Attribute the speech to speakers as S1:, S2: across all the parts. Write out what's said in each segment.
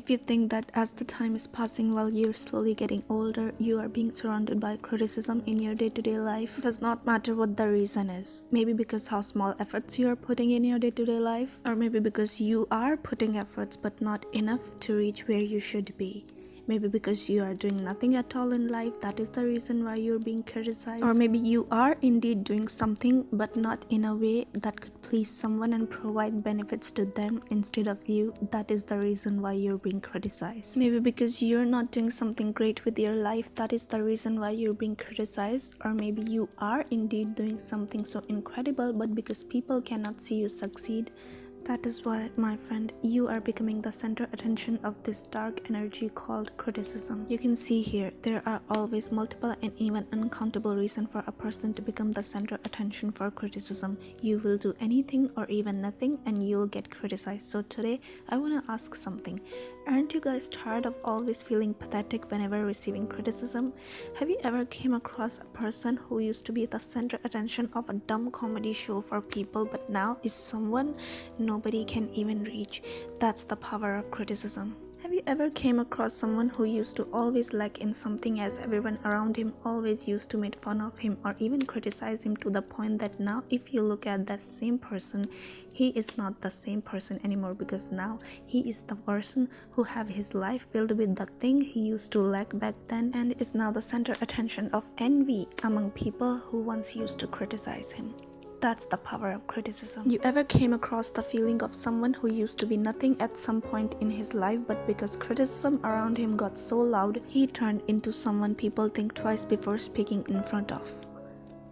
S1: If you think that as the time is passing while you're slowly getting older, you are being surrounded by criticism in your day-to-day life, it does not matter what the reason is. Maybe because how small efforts you are putting in your day-to-day life, or maybe because you are putting efforts but not enough to reach where you should be. Maybe because you are doing nothing at all in life, that is the reason why you're being criticized. Or maybe you are indeed doing something but not in a way that could please someone and provide benefits to them instead of you. That is the reason why you're being criticized. Maybe because you're not doing something great with your life, that is the reason why you're being criticized. Or maybe you are indeed doing something so incredible, but because people cannot see you succeed, that is why, my friend, you are becoming the center attention of this dark energy called criticism. You can see here, there are always multiple and even uncountable reasons for a person to become the center attention for criticism. You will do anything or even nothing and you'll get criticized. So today, I want to ask something. Aren't you guys tired of always feeling pathetic whenever receiving criticism? Have you ever came across a person who used to be the center attention of a dumb comedy show for people but now is someone nobody can even reach? That's the power of criticism. Have you ever came across someone who used to always lack in something as everyone around him always used to make fun of him or even criticize him, to the point that now if you look at that same person, he is not the same person anymore, because now he is the person who have his life filled with the thing he used to lack back then and is now the center attention of envy among people who once used to criticize him. That's the power of criticism. You ever came across the feeling of someone who used to be nothing at some point in his life, but because criticism around him got so loud, he turned into someone people think twice before speaking in front of?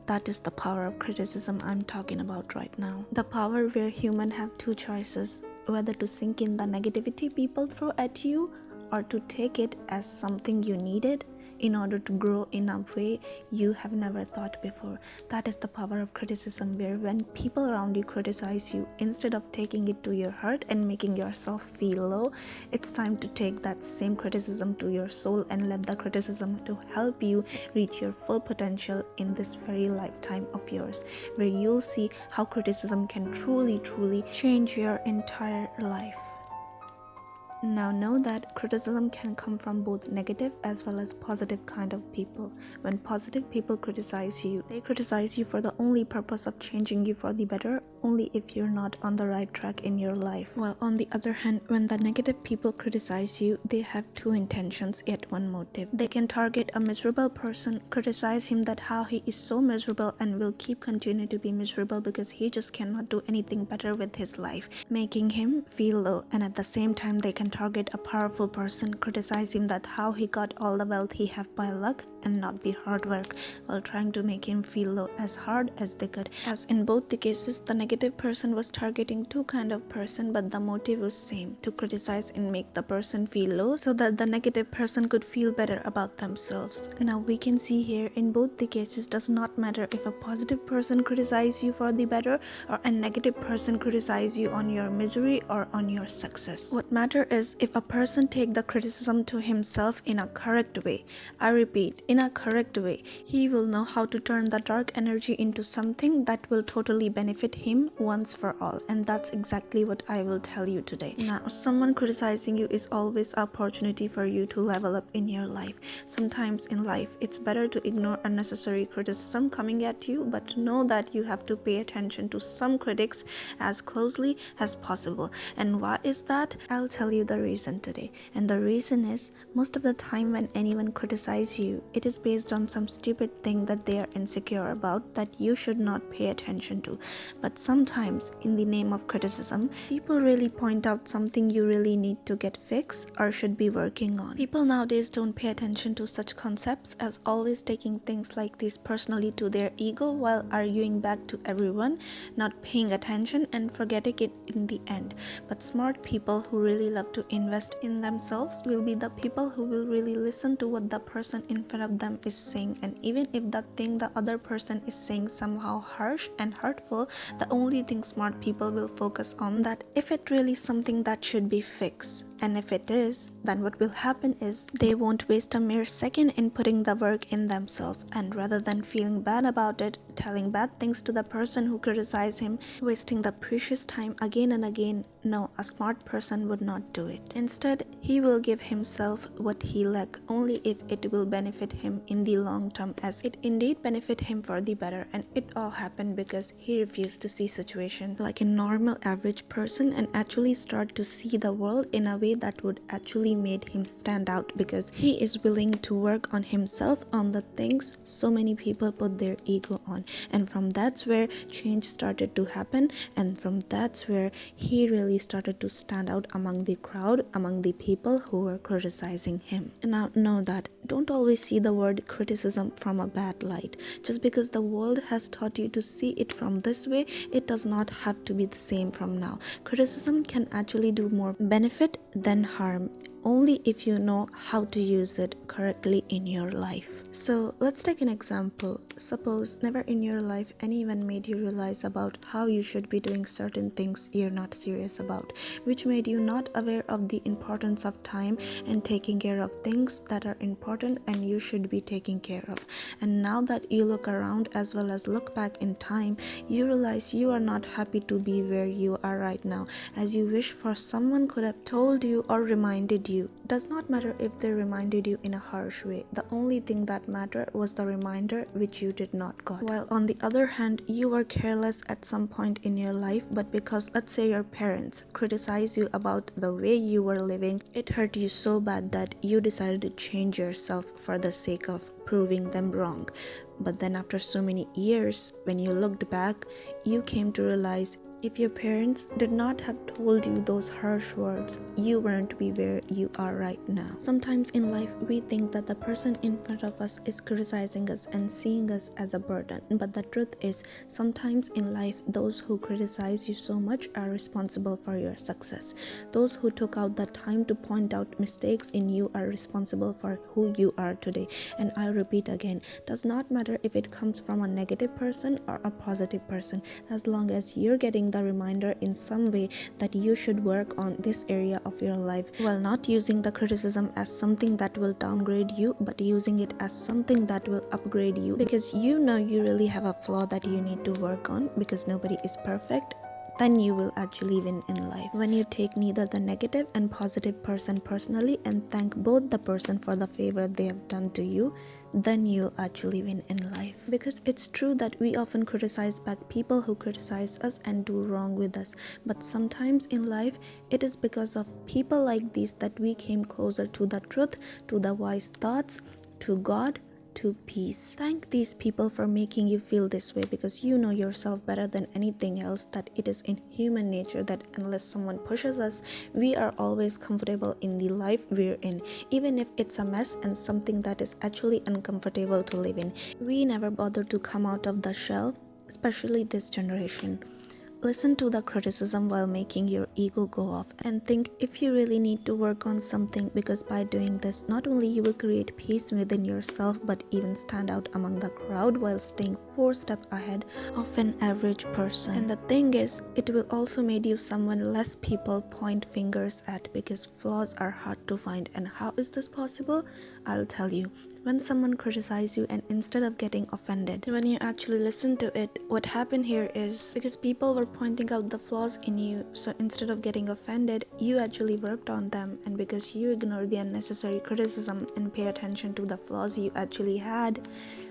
S1: That is the power of criticism I'm talking about right now. The power where humans have two choices, whether to sink in the negativity people throw at you or to take it as something you needed in order to grow in a way you have never thought before. That is the power of criticism, where when people around you criticize you, instead of taking it to your heart and making yourself feel low, it's time to take that same criticism to your soul and let the criticism to help you reach your full potential in this very lifetime of yours, where you'll see how criticism can truly change your entire life. Now know that criticism can come from both negative as well as positive kind of people. When positive people criticize you, they criticize you for the only purpose of changing you for the better, only if you're not on the right track in your life. While on the other hand, when the negative people criticize you, they have two intentions yet one motive. They can target a miserable person, criticize him that how he is so miserable and will keep continue to be miserable because he just cannot do anything better with his life, making him feel low. And at the same time, they can target a powerful person, criticize him that how he got all the wealth he have by luck and not the hard work, while trying to make him feel low as hard as they could. As in both the cases, the negative person was targeting two kind of person, but the motive was same, to criticize and make the person feel low so that the negative person could feel better about themselves. Now we can see here, in both the cases, does not matter if a positive person criticize you for the better or a negative person criticize you on your misery or on your success. What matter is if a person take the criticism to himself in a correct way. I repeat, in a correct way. He will know how to turn the dark energy into something that will totally benefit him once for all, and that's exactly what I will tell you today. Now, someone criticizing you is always an opportunity for you to level up in your life. Sometimes in life, it's better to ignore unnecessary criticism coming at you, but know that you have to pay attention to some critics as closely as possible. And why is that? I'll tell you the reason today. And the reason is, most of the time when anyone criticizes you, it is based on some stupid thing that they are insecure about that you should not pay attention to. But sometimes, in the name of criticism, people really point out something you really need to get fixed or should be working on. People nowadays don't pay attention to such concepts, as always taking things like this personally to their ego while arguing back to everyone, not paying attention and forgetting it in the end. But smart people who really love to invest in themselves will be the people who will really listen to what the person in front of them is saying, and even if that thing the other person is saying somehow harsh and hurtful, the only thing smart people will focus on that if it really is something that should be fixed. And if it is, then what will happen is they won't waste a mere second in putting the work in themselves, and rather than feeling bad about it, telling bad things to the person who criticized him, wasting the precious time again and again, no, a smart person would not do. do it. Instead, he will give himself what he lacks only if it will benefit him in the long term, as it indeed benefit him for the better, and it all happened because he refused to see situations like a normal average person and actually start to see the world in a way that would actually made him stand out, because he is willing to work on himself, on the things so many people put their ego on. And from that's where change started to happen, and from that's where he really started to stand out among the crowd, among the people who were criticizing him. And now know that don't always see the word criticism from a bad light. Just because the world has taught you to see it from this way, it does not have to be the same from now. Criticism can actually do more benefit than harm, only if you know how to use it correctly in your life. So let's take an example. Suppose never in your life anyone made you realize about how you should be doing certain things you're not serious about, which made you not aware of the importance of time and taking care of things that are important and you should be taking care of. And now that you look around as well as look back in time, you realize you are not happy to be where you are right now, as you wish for someone could have told you or reminded you. Does not matter if they reminded you in a harsh way. The only thing that mattered was the reminder which you did not got. While on the other hand, you were careless at some point in your life, but because let's say your parents criticize you about the way you were living, it hurt you so bad that you decided to change yourself for the sake of proving them wrong. But then after so many years, when you looked back, you came to realize if your parents did not have told you those harsh words, you wouldn't be where you are right now. Sometimes in life, we think that the person in front of us is criticizing us and seeing us as a burden. But the truth is, sometimes in life, those who criticize you so much are responsible for your success. Those who took out the time to point out mistakes in you are responsible for who you are today. And I'll repeat again, does not matter if it comes from a negative person or a positive person, as long as you're getting the reminder in some way that you should work on this area of your life, while not using the criticism as something that will downgrade you, but using it as something that will upgrade you, because you know you really have a flaw that you need to work on, because nobody is perfect. Then you will actually win in life. When you take neither the negative and positive person personally and thank both the person for the favor they have done to you, then you'll actually win in life. Because it's true that we often criticize back people who criticize us and do wrong with us, but sometimes in life it is because of people like these that we came closer to the truth, to the wise thoughts, to God, to peace. Thank these people for making you feel this way, because you know yourself better than anything else that it is in human nature that unless someone pushes us, we are always comfortable in the life we're in, even if it's a mess and something that is actually uncomfortable to live in. We never bother to come out of the shell, especially this generation. Listen to the criticism while making your ego go off and think if you really need to work on something, because by doing this, not only you will create peace within yourself, but even stand out among the crowd while staying 4 steps ahead of an average person. And the thing is, it will also make you someone less people point fingers at, because flaws are hard to find. And how is this possible? I'll tell you. When someone criticizes you and instead of getting offended, when you actually listen to it, what happened here is because people were pointing out the flaws in you, so instead of getting offended, you actually worked on them. And because you ignore the unnecessary criticism and pay attention to the flaws you actually had,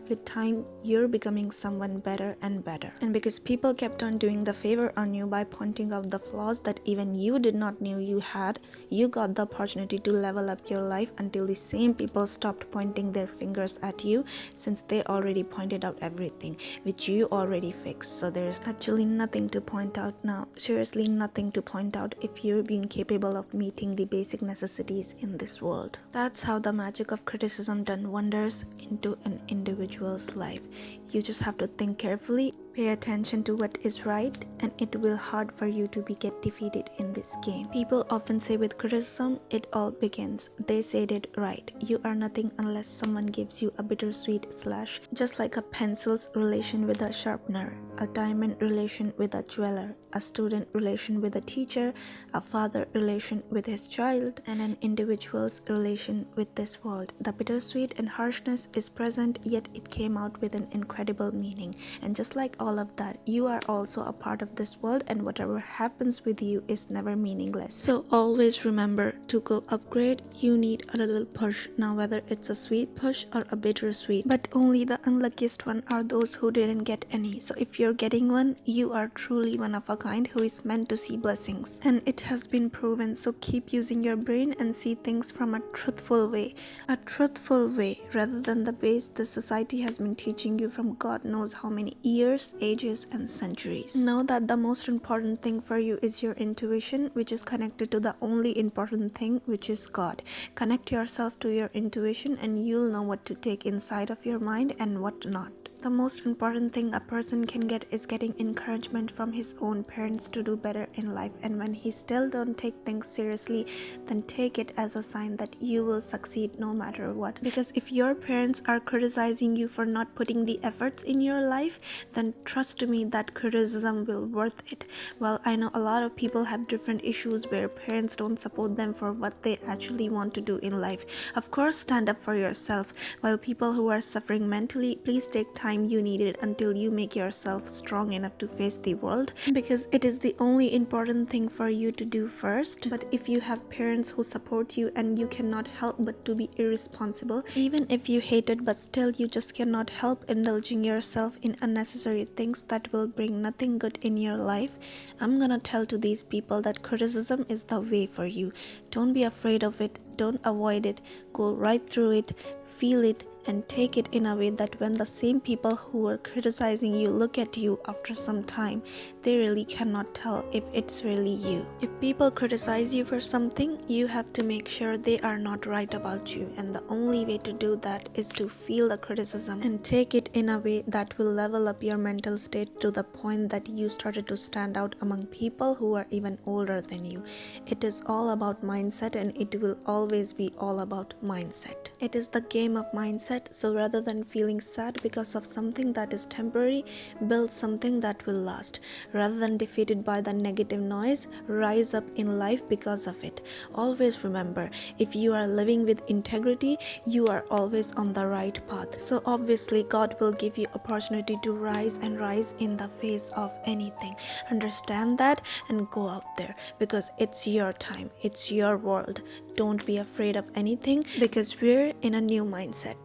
S1: with time you're becoming someone better and better. And because people kept on doing the favor on you by pointing out the flaws that even you did not know you had, you got the opportunity to level up your life until the same people stopped pointing their fingers at you, since they already pointed out everything which you already fixed. So there is actually nothing to point out now. Seriously, nothing to point out if you're being capable of meeting the basic necessities in this world. That's how the magic of criticism done wonders into an individual's life. You just have to think carefully, pay attention to what is right, and it will hard for you to get defeated in this game. People often say with criticism, it all begins. They said it right. You are nothing unless someone gives you a bittersweet slash, just like a pencil's relation with a sharpener, a diamond relation with a jeweler, a student relation with a teacher, a father relation with his child, and an individual's relation with this world. The bittersweet and harshness is present, yet it it came out with an incredible meaning. And just like all of that, you are also a part of this world, and whatever happens with you is never meaningless. So always remember, to go upgrade, you need a little push. Now whether it's a sweet push or a bittersweet, but only the unluckiest one are those who didn't get any. So if you're getting one, you are truly one of a kind who is meant to see blessings. And it has been proven, so keep using your brain and see things from a truthful way. A truthful way, rather than the ways the society has been teaching you from God knows how many years, ages, and centuries. Know that the most important thing for you is your intuition, which is connected to the only important thing, which is God. Connect yourself to your intuition and you'll know what to take inside of your mind and what not. The most important thing a person can get is getting encouragement from his own parents to do better in life, and when he still don't take things seriously, then take it as a sign that you will succeed no matter what. Because if your parents are criticizing you for not putting the efforts in your life, then trust me, that criticism will worth it. Well, I know a lot of people have different issues where parents don't support them for what they actually want to do in life. Of course, stand up for yourself. While people who are suffering mentally, please take time you need it until you make yourself strong enough to face the world, because it is the only important thing for you to do first. But if you have parents who support you and you cannot help but to be irresponsible, even if you hate it, but still you just cannot help indulging yourself in unnecessary things that will bring nothing good in your life, I'm gonna tell to these people that criticism is the way for you. Don't be afraid of it, don't avoid it, go right through it, feel it, and take it in a way that when the same people who were criticizing you look at you after some time, they really cannot tell if it's really you. If people criticize you for something, you have to make sure they are not right about you, and the only way to do that is to feel the criticism and take it in a way that will level up your mental state to the point that you started to stand out among people who are even older than you. It is all about mindset, and it will always be all about mindset. It is the game of mindset. So rather than feeling sad because of something that is temporary, build something that will last. Rather than defeated by the negative noise, rise up in life because of it. Always remember, if you are living with integrity, you are always on the right path. So obviously God will give you opportunity to rise and rise in the face of anything. Understand that and go out there, because it's your time, it's your world. Don't be afraid of anything, because we're in a new mindset.